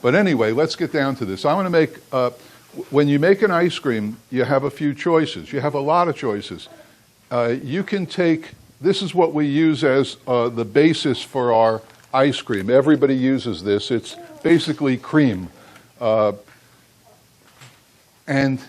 But anyway, let's get down to this. I'm going to make, when you make an ice cream, you have a few choices. You have a lot of choices. You can take, this is what we use as the basis for our ice cream. Everybody uses this. It's basically cream. And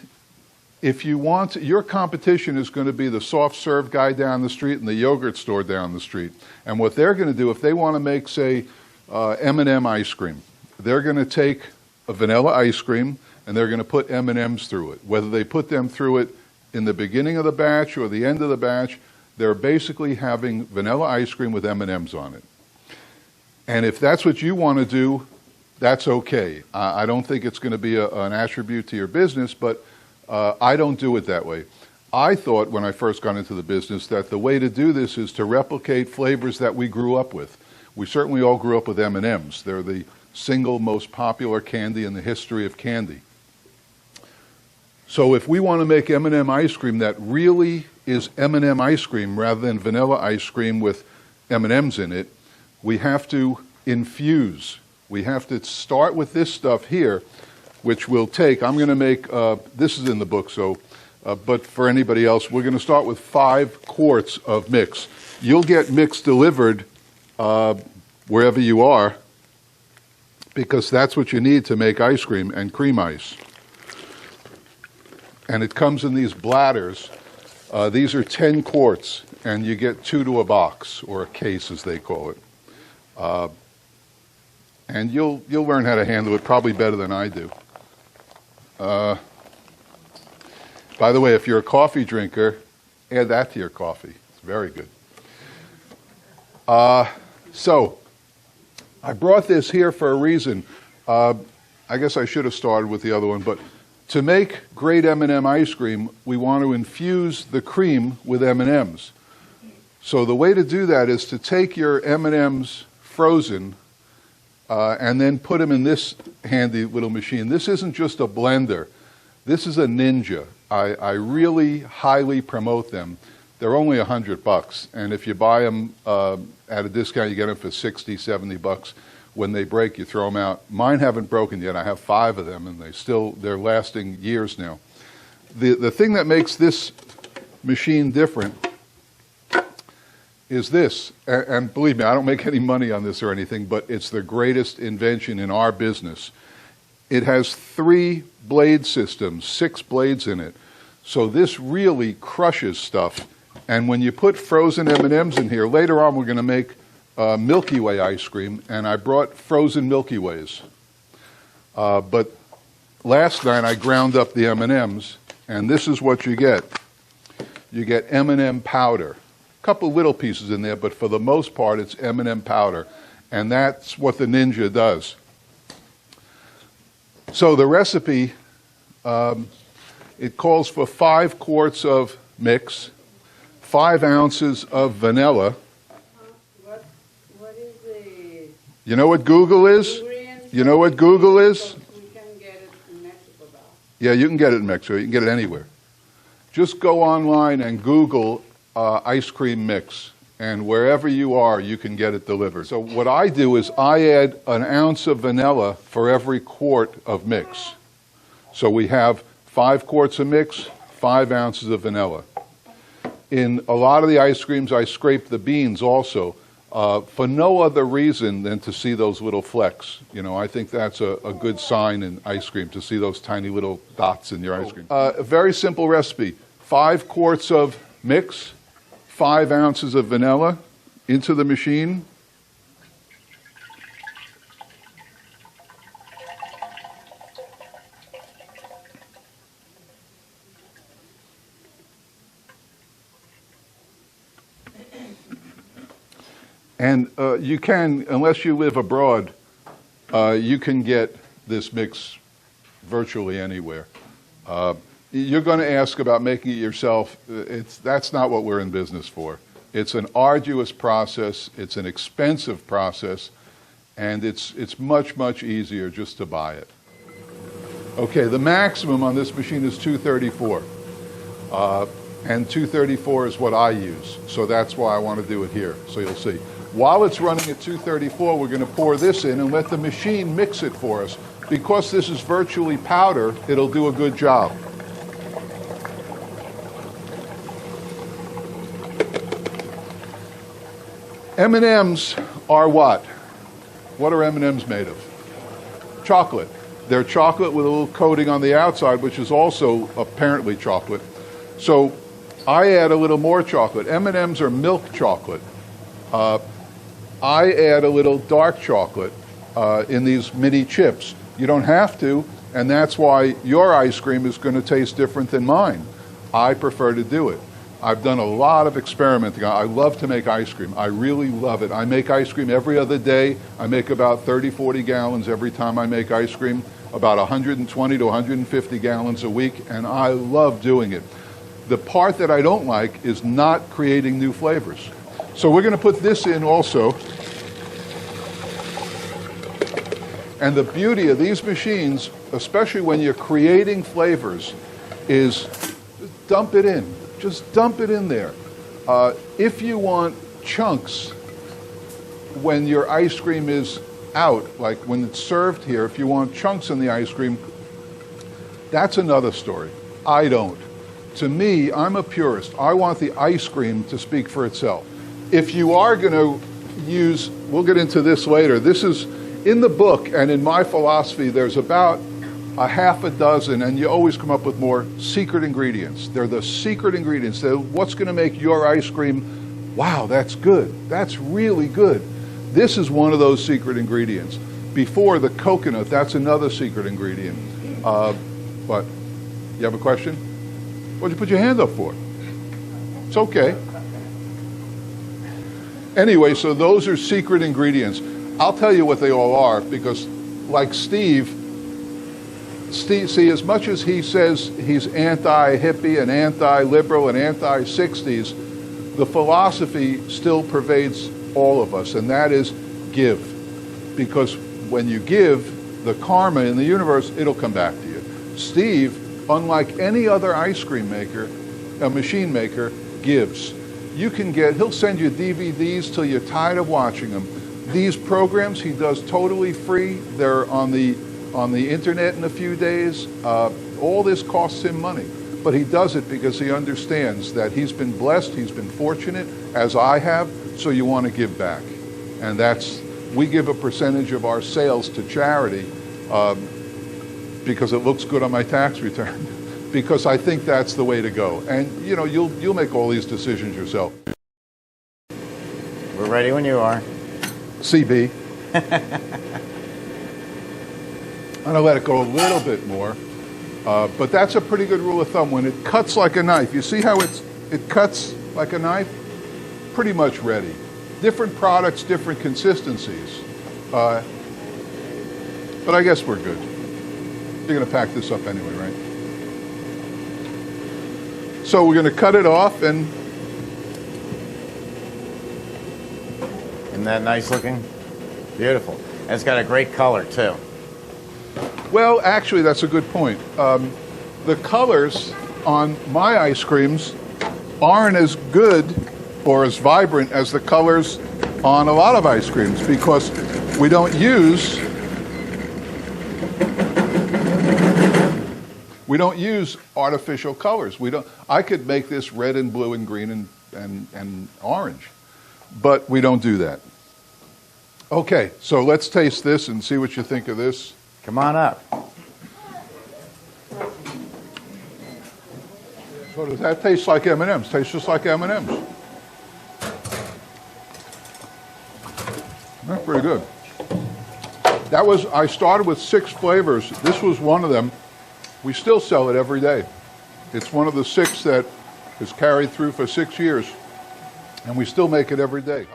if you want, your competition is going to be the soft serve guy down the street and the yogurt store down the street. And what they're going to do, if they want to make, say, M&M ice cream, they're going to take a vanilla ice cream and they're going to put M&Ms through it. Whether they put them through it in the beginning of the batch or the end of the batch, they're basically having vanilla ice cream with M&Ms on it. And if that's what you want to do, that's okay. I don't think it's going to be an attribute to your business, but I don't do it that way. I thought when I first got into the business that the way to do this is to replicate flavors that we grew up with. We certainly all grew up with M&Ms. They're the single most popular candy in the history of candy. So if we want to make M&M ice cream that really is M&M ice cream rather than vanilla ice cream with M&Ms in it, we have to infuse. We have to start with this stuff here, which we'll take. I'm going to make, this is in the book, so, but for anybody else, we're going to start with 5 quarts of mix. You'll get mix delivered wherever you are, because that's what you need to make ice cream and cream ice. And it comes in these bladders. These are 10 quarts, and you get 2 to a box, or a case as they call it. And you'll learn how to handle it probably better than I do. By the way, if you're a coffee drinker, add that to your coffee. It's very good. So I brought this here for a reason. I guess I should have started with the other one, but to make great M&M ice cream, we want to infuse the cream with M&Ms. So the way to do that is to take your M&Ms frozen and then put them in this handy little machine. This isn't just a blender. This is a ninja. I really highly promote them. They're only $100, and if you buy them at a discount, you get them for $60, $70. When they break, you throw them out. Mine haven't broken yet. I have 5 of them, and they're lasting years now. The thing that makes this machine different is this, and believe me, I don't make any money on this or anything, but it's the greatest invention in our business. It has 3 blade systems, 6 blades in it. So this really crushes stuff. And when you put frozen M&Ms in here, later on we're going to make Milky Way ice cream, and I brought frozen Milky Ways. But last night I ground up the M&Ms, and this is what you get. You get M&M powder. A couple little pieces in there, but for the most part it's M&M powder. And that's what the Ninja does. So the recipe, it calls for 5 quarts of mix, 5 ounces of vanilla. What is the... You know what Google is? You know what Google is? We can get it in Mexico, though. Yeah, you can get it in Mexico. You can get it anywhere. Just go online and Google ice cream mix, and wherever you are, you can get it delivered. So what I do is I add an ounce of vanilla for every quart of mix. So we have 5 quarts of mix, 5 ounces of vanilla. In a lot of the ice creams, I scrape the beans also, for no other reason than to see those little flecks. You know, I think that's a good sign in ice cream, to see those tiny little dots in your ice cream. A very simple recipe. 5 quarts of mix, 5 ounces of vanilla into the machine. And you can, unless you live abroad, you can get this mix virtually anywhere. You're going to ask about making it yourself. That's not what we're in business for. It's an arduous process. It's an expensive process. And it's much, much easier just to buy it. Okay, the maximum on this machine is 234. And 234 is what I use. So that's why I want to do it here. So you'll see. While it's running at 234, we're going to pour this in and let the machine mix it for us. Because this is virtually powder, it'll do a good job. M&Ms are what? What are M&Ms made of? Chocolate. They're chocolate with a little coating on the outside, which is also apparently chocolate. So I add a little more chocolate. M&Ms are milk chocolate. I add a little dark chocolate in these mini chips. You don't have to, and that's why your ice cream is going to taste different than mine. I prefer to do it. I've done a lot of experimenting. I love to make ice cream. I really love it. I make ice cream every other day. I make about 30, 40 gallons every time I make ice cream, about 120 to 150 gallons a week, and I love doing it. The part that I don't like is not creating new flavors. So we're going to put this in also. And the beauty of these machines, especially when you're creating flavors, is dump it in. Just dump it in there. If you want chunks when your ice cream is out, like when it's served here, if you want chunks in the ice cream, that's another story. I don't. To me, I'm a purist. I want the ice cream to speak for itself. If you are going to use, we'll get into this later, this is in the book and in my philosophy, there's about a half a dozen, and you always come up with more secret ingredients. They're the secret ingredients. They're what's going to make your ice cream, wow, that's good. That's really good. This is one of those secret ingredients. Before the coconut, that's another secret ingredient. But you have a question? What'd you put your hand up for? It's okay. Anyway, so those are secret ingredients. I'll tell you what they all are, because like Steve, see, as much as he says he's anti-hippie and anti-liberal and anti-60s, the philosophy still pervades all of us, and that is give. Because when you give, the karma in the universe, it'll come back to you. Steve, unlike any other ice cream maker, a machine maker, gives. You can get, he'll send you DVDs till you're tired of watching them. These programs he does totally free. They're on the internet in a few days. All this costs him money, but he does it because he understands that he's been blessed, he's been fortunate, as I have, so you want to give back. And we give a percentage of our sales to charity because it looks good on my tax return, because I think that's the way to go. And you know, you'll make all these decisions yourself. We're ready when you are. CB. I'm going to let it go a little bit more, but that's a pretty good rule of thumb. When it cuts like a knife, you see how it cuts like a knife? Pretty much ready. Different products, different consistencies. But I guess we're good. You're going to pack this up anyway, right? So we're going to cut it off, and isn't that nice looking? Beautiful. And it's got a great color too. well, actually, that's a good point. The colors on my ice creams aren't as good or as vibrant as the colors on a lot of ice creams because we don't use artificial colors. I could make this red and blue and green and orange, but we don't do that. Okay, so let's taste this and see what you think of this. Come on up. So does that taste like M&M's? Tastes just like M&M's. That's pretty good. I started with 6 flavors. This was one of them. We still sell it every day. It's one of the 6 that is carried through for 6 years, and we still make it every day.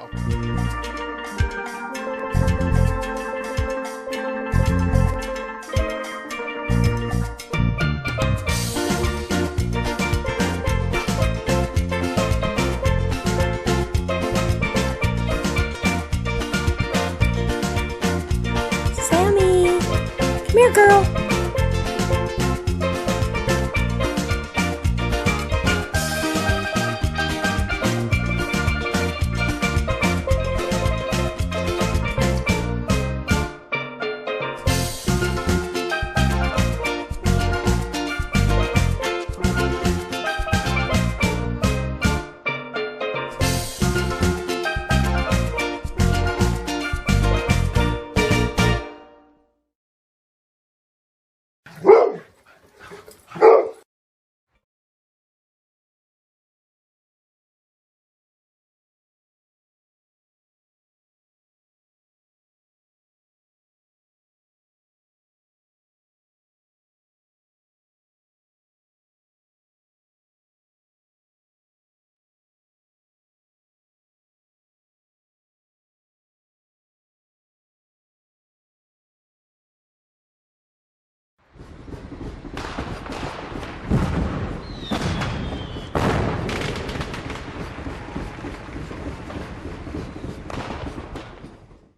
Sammy, come here, girl.